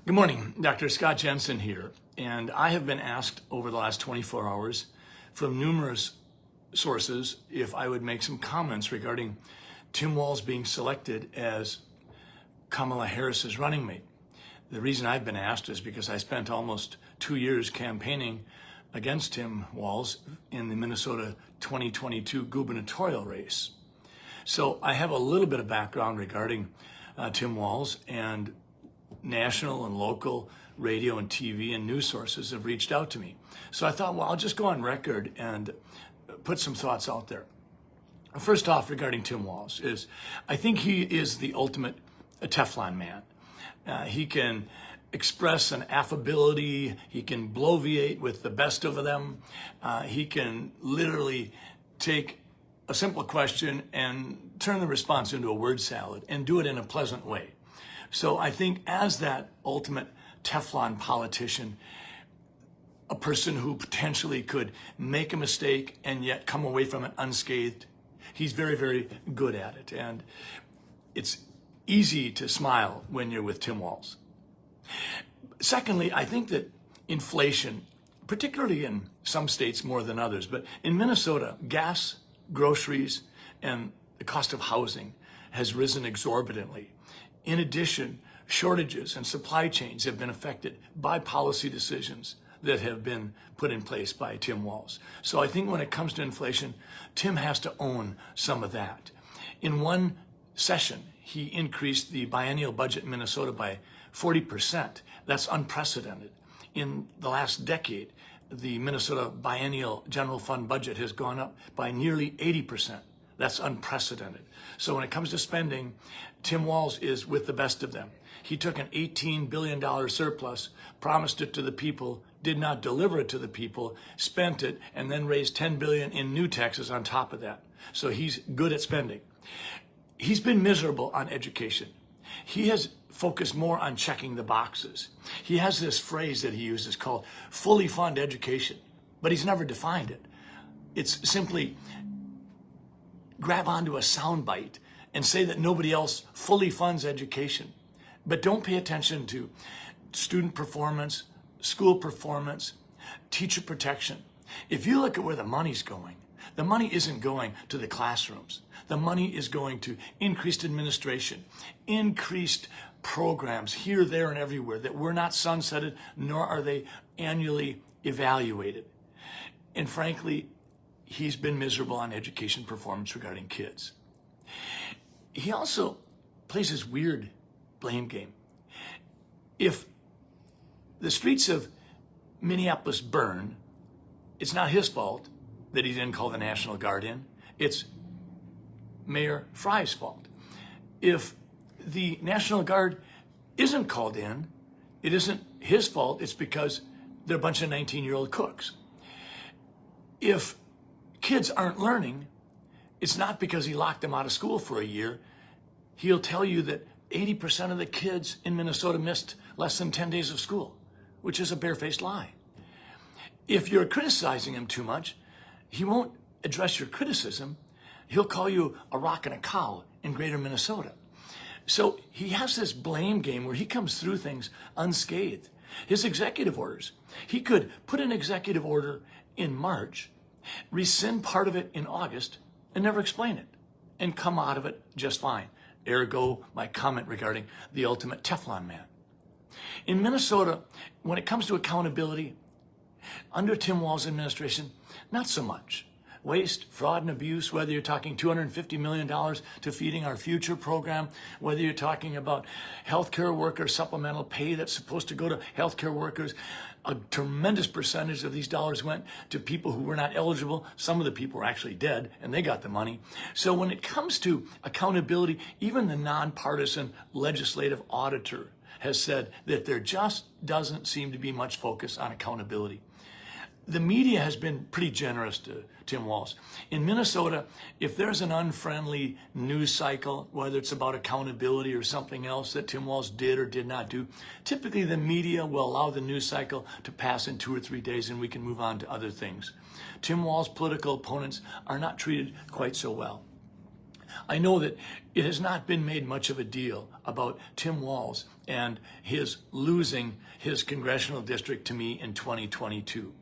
Good morning, Dr. Scott Jensen here, and I have been asked over the last 24 hours from numerous sources if I would make some comments regarding Tim Walz being selected as Kamala Harris's running mate. The reason I've been asked is because I spent almost 2 years campaigning against Tim Walz in the Minnesota 2022 gubernatorial race. So I have a little bit of background regarding Tim Walz, and national and local radio and TV and news sources have reached out to me. So I thought, well, I'll just go on record and put some thoughts out there. First off, regarding Tim Walz, is I think he is the ultimate Teflon man. He can express an affability, he can bloviate with the best of them, he can literally take a simple question and turn the response into a word salad and do it in a pleasant way. So I think as that ultimate Teflon politician, a person who potentially could make a mistake and yet come away from it unscathed, he's very, very good at it. And it's easy to smile when you're with Tim Walz. Secondly, I think that inflation, particularly in some states more than others, but in Minnesota, gas, groceries, and the cost of housing has risen exorbitantly. In addition, shortages and supply chains have been affected by policy decisions that have been put in place by Tim Walz. So I think when it comes to inflation, Tim has to own some of that. In one session, he increased the biennial budget in Minnesota by 40%. That's unprecedented. In the last decade, the Minnesota biennial general fund budget has gone up by nearly 80%. That's unprecedented. So when it comes to spending, Tim Walz is with the best of them. He took an $18 billion surplus, promised it to the people, did not deliver it to the people, spent it, and then raised $10 billion in new taxes on top of that. So he's good at spending. He's been miserable on education. He has focused more on checking the boxes. He has this phrase that he uses called fully fund education, but he's never defined it. It's simply grab onto a soundbite and say that nobody else fully funds education, but don't pay attention to student performance, school performance, teacher protection. If you look at where the money's going, the money isn't going to the classrooms. The money is going to increased administration, increased programs here, there, and everywhere that were not sunsetted, nor are they annually evaluated. And frankly, he's been miserable on education performance regarding kids. He also plays this weird blame game. If the streets of Minneapolis burn, it's not his fault that he didn't call the National Guard in. It's Mayor Fry's fault. If the National Guard isn't called in, it isn't his fault. It's because they're a bunch of 19-year-old cooks. If kids aren't learning, it's not because he locked them out of school for a year. He'll tell you that 80% of the kids in Minnesota missed less than 10 days of school, which is a barefaced lie. If you're criticizing him too much, he won't address your criticism. He'll call you a rock and a cow in greater Minnesota. So he has this blame game where he comes through things unscathed. His executive orders, he could put an executive order in March, rescind part of it in August, and never explain it, and come out of it just fine. Ergo, my comment regarding the ultimate Teflon man. In Minnesota, when it comes to accountability, under Tim Walz's administration, not so much. Waste, fraud, and abuse, whether you're talking $250 million to Feeding Our Future program, whether you're talking about healthcare worker supplemental pay that's supposed to go to healthcare workers, a tremendous percentage of these dollars went to people who were not eligible. Some of the people were actually dead, and they got the money. So when it comes to accountability, even the nonpartisan legislative auditor has said that there just doesn't seem to be much focus on accountability. The media has been pretty generous to Tim Walz. In Minnesota, if there's an unfriendly news cycle, whether it's about accountability or something else that Tim Walz did or did not do, typically the media will allow the news cycle to pass in 2 or 3 days and we can move on to other things. Tim Walz's political opponents are not treated quite so well. I know that it has not been made much of a deal about Tim Walz and his losing his congressional district to me in 2022.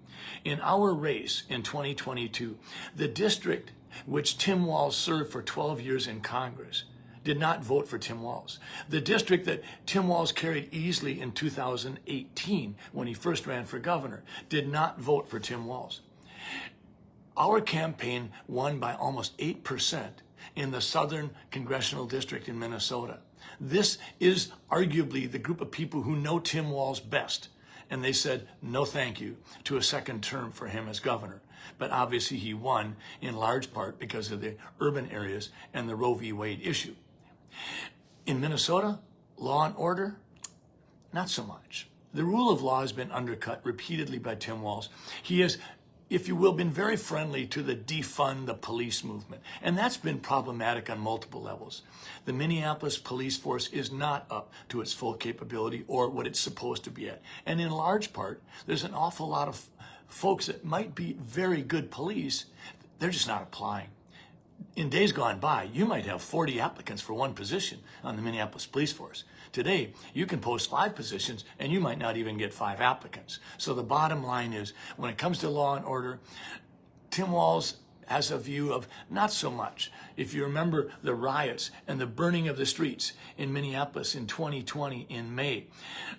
In our race in 2022, the district which Tim Walz served for 12 years in Congress did not vote for Tim Walz. The district that Tim Walz carried easily in 2018 when he first ran for governor did not vote for Tim Walz. Our campaign won by almost 8% in the Southern Congressional District in Minnesota. This is arguably the group of people who know Tim Walz best. And they said, no thank you to a second term for him as governor. But obviously he won in large part because of the urban areas and the Roe v. Wade issue. In Minnesota, law and order, not so much. The rule of law has been undercut repeatedly by Tim Walz. He has, if you will, been very friendly to the defund the police movement. And that's been problematic on multiple levels. The Minneapolis police force is not up to its full capability or what it's supposed to be at. And in large part, there's an awful lot of folks that might be very good police. They're just not applying. In days gone by, you might have 40 applicants for one position on the Minneapolis police force. Today, you can post 5 positions and you might not even get 5 applicants. So the bottom line is, when it comes to law and order, Tim Walz has a view of not so much. If you remember the riots and the burning of the streets in Minneapolis in 2020 in May,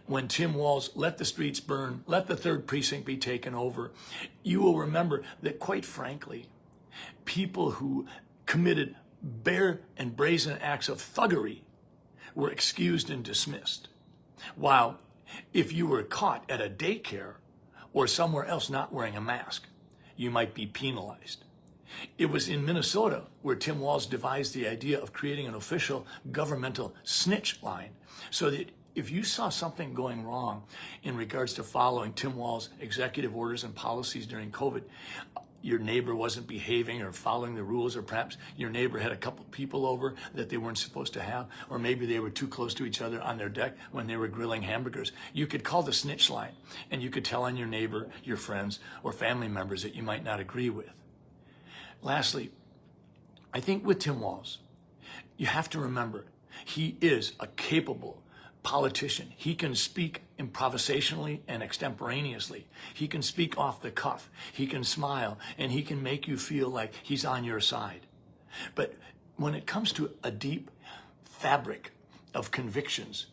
when Tim Walz let the streets burn, let the 3rd precinct be taken over, you will remember that, quite frankly, people who committed bare and brazen acts of thuggery were excused and dismissed. While if you were caught at a daycare or somewhere else not wearing a mask, you might be penalized. It was in Minnesota where Tim Walz devised the idea of creating an official governmental snitch line so that if you saw something going wrong in regards to following Tim Walz executive orders and policies during COVID, your neighbor wasn't behaving or following the rules, or perhaps your neighbor had a couple people over that they weren't supposed to have, or maybe they were too close to each other on their deck when they were grilling hamburgers. You could call the snitch line and you could tell on your neighbor, your friends, or family members that you might not agree with. Lastly, I think with Tim Walz, you have to remember he is a capable politician. He can speak improvisationally and extemporaneously. He can speak off the cuff. He can smile, and he can make you feel like he's on your side. But when it comes to a deep fabric of convictions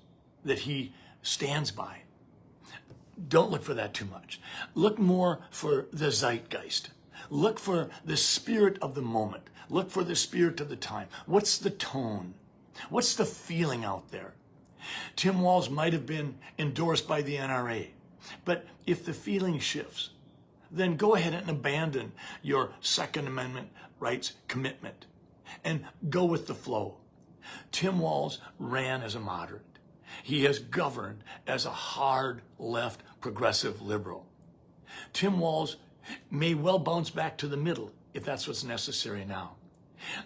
that he stands by, don't look for that too much. Look more for the zeitgeist. Look for the spirit of the moment. Look for the spirit of the time. What's the tone? What's the feeling out there? Tim Walz might have been endorsed by the NRA, but if the feeling shifts, then go ahead and abandon your Second Amendment rights commitment and go with the flow. Tim Walz ran as a moderate. He has governed as a hard left progressive liberal. Tim Walz may well bounce back to the middle if that's what's necessary now.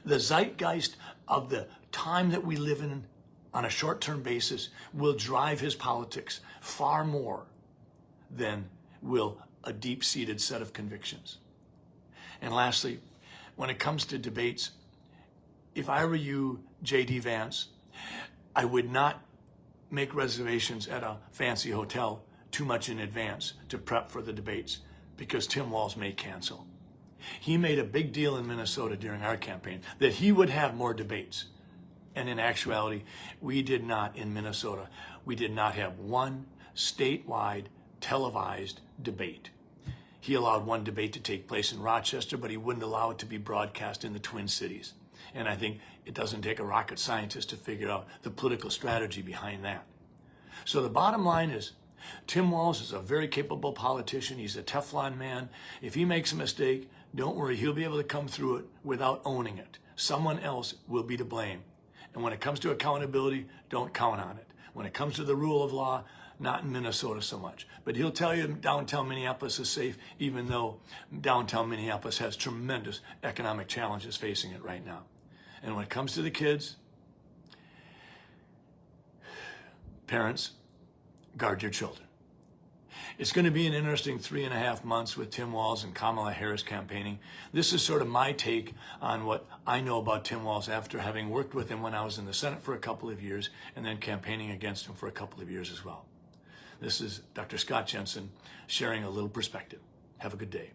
The zeitgeist of the time that we live in on a short-term basis will drive his politics far more than will a deep-seated set of convictions. And lastly, when it comes to debates, if I were you, J.D. Vance, I would not make reservations at a fancy hotel too much in advance to prep for the debates, because Tim Walz may cancel. He made a big deal in Minnesota during our campaign that he would have more debates. And in actuality, we did not in Minnesota. We did not have one statewide televised debate. He allowed one debate to take place in Rochester, but he wouldn't allow it to be broadcast in the Twin Cities. And I think it doesn't take a rocket scientist to figure out the political strategy behind that. So the bottom line is, Tim Walz is a very capable politician. He's a Teflon man. If he makes a mistake, don't worry, he'll be able to come through it without owning it. Someone else will be to blame. And when it comes to accountability, don't count on it. When it comes to the rule of law, not in Minnesota so much. But he'll tell you downtown Minneapolis is safe, even though downtown Minneapolis has tremendous economic challenges facing it right now. And when it comes to the kids, parents, guard your children. It's going to be an interesting 3.5 months with Tim Walz and Kamala Harris campaigning. This is sort of my take on what I know about Tim Walz after having worked with him when I was in the Senate for a couple of years and then campaigning against him for a couple of years as well. This is Dr. Scott Jensen sharing a little perspective. Have a good day.